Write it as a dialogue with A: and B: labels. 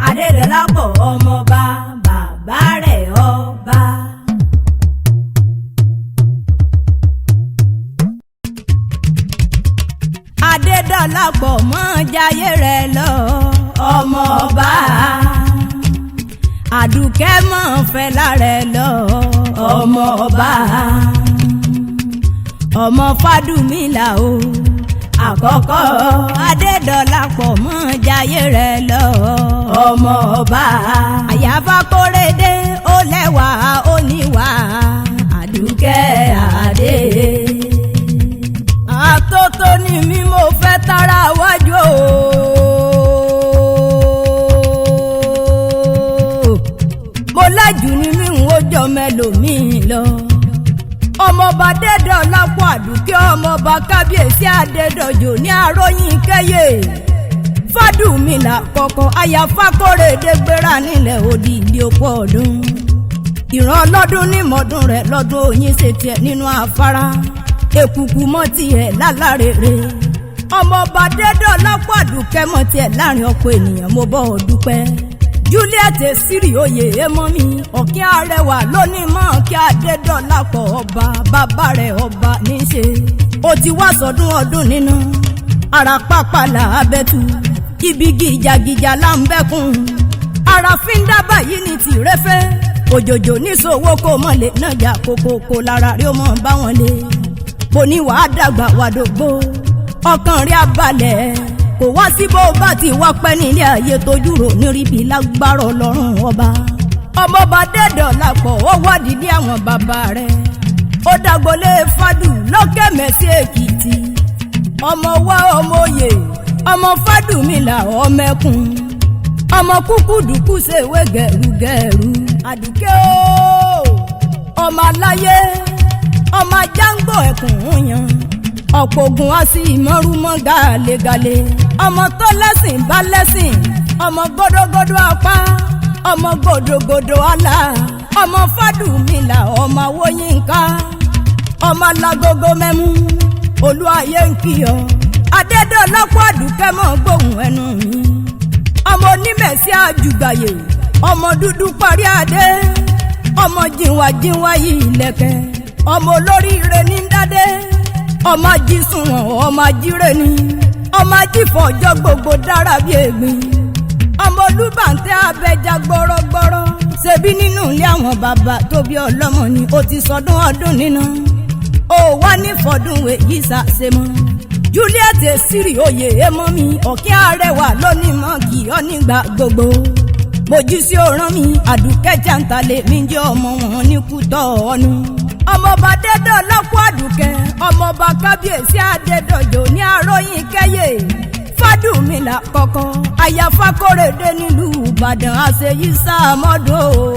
A: Adédọlápọ̀ ọmọọba bàbá rẹ̀ ọba. Adédọlápọ̀ mọ́ jayé rẹ̀ lọ ọmọọba. Àdùkẹ́ mọ́ fẹ́lá rẹ̀ lọ ọmọọba. Ọmọ Fádùmílà o àkọ́kọ́ Adédọlápọ̀ mọ́ jayé rẹ̀ lọ ọmọọba. Àyàfà Kórédé ó lẹ́wà ó níwà Àdùkẹ́ Adé. Àtótó ni mí mo fẹ́ tara wájú o. Mo lájú ni mí ń wójọ mẹ́lòmíì lọ. Ọmọọba Adédọlápọ̀ Àdùkẹ́ ọmọọba kábíyèsí Adédọ̀jò ní àròyìn kẹyẹ. Fádùmílà kọ̀kọ̀ Àyàfà Kórédé gbéra nílẹ̀ òdì ìdí òpó ọdún. Ìran ọlọ́dún ní mọ̀dún rẹ̀ lọ́dún oyin ṣe tiẹ̀ nínú afárá. Èkùkù mọ́ tiẹ̀ lálárèrè. Ọmọọba Adédọlápọ̀ Àdùkẹ́ mọ́ tiẹ̀ láàrin ọ̀pọ̀ ènìyàn mo bọ́ ọ dúpẹ́. Juliet Siri oyè èèmọ́ mi ọ̀kín arẹwà lónìí mọ́ kí Adédọlápọ̀ ọba bàbá rẹ̀ ọba níṣe. Ó ti wá sọdún ọdún nínú ara pápá là abẹ́tù ibi gìjàgìjà là ń bẹ́kùn. Ara fi ń dábàá yìí ní tìrẹ́fẹ́ òjòjò níṣòwò kò mọ̀lẹ́ nájà kókókó lára rí ó mọ̀ bá wọn lé. Bó ní wàá dàgbà wàdògbò ọkàn rí abalẹ̀ kò wá sí bó bá ti wá pẹ́ nílé ayé tójú rò níríbi lágbára Ọlọ́run ọba. Ọmọọba Adédọlápọ̀ ó wádìí ní àwọn bàbá rẹ̀ ó dàgbòlé Fádù l'Ókèmẹ́sì Èkìtì. Ọmọ wa ọmọ oyè ọmọ Fádùmílà ọmẹkùn ọmọ kúkúdùkú ṣèwé gẹ̀rùgẹ̀rù. Àdùkẹ́ o ọmọ aláyé ọmọ ajáǹgbò ẹkùn yan ọ̀pọ̀ ogun á sí ìmọ̀rúmọ́ gàlégàlé. Ọmọ tó lẹ́sìn bá lẹ́sìn ọmọ gódógódó apá ọmọ gòdògòdò àlà ọmọ Fádùmílà ọmọ Awóyínká ọmọ alágógó mẹ́mú olúayé ń kí ọ. Adédọlápọ̀ Àdùkẹ́ mọ́ gbóhùn ẹnu mi. Ọmọ onímẹ̀sí àjùgbàyè ọmọ dúdú parí adé ọmọ jìnwàjìnwà yìí lẹ̀kẹ̀ ọmọ olóríire ní dádé ọmọ ajísùnwọ̀n ọmọ ajíre ni ọmọ ajífọ̀jọ́ gbogbo dára bí ègbìn ọmọ olúbàntẹ́ abẹ́jà gbọ́rọ́gbọ́rọ́. Ṣebí nínú ilé àwọn bàbá tó bí ọlọ́mọ ni ó ti sọdún ọdún nínú ó wá ní fọdún èyí ṣàṣemọ́. Juliet Siri oyè èèmọ́ mi ọ̀kín arẹwà lónìí mọ́ kì ọ́ nígbà gbogbo. Mojú sí ọ̀ràn mi Àdùkẹ́ jàǹtàlẹ̀ mi jẹ́ ọmọ wọn ní Kútọ̀ ọ̀nù. Ọmọọba Adédọlápọ̀ Àdùkẹ́ ọmọọba kábíyèsí Adédọ̀jò ní àròyìn kẹyẹ. Fádùmílà kọ̀kọ̀ Àyàfà Kórédé nílùú Ìbàdàn àṣeyí sáà mọ́dún o.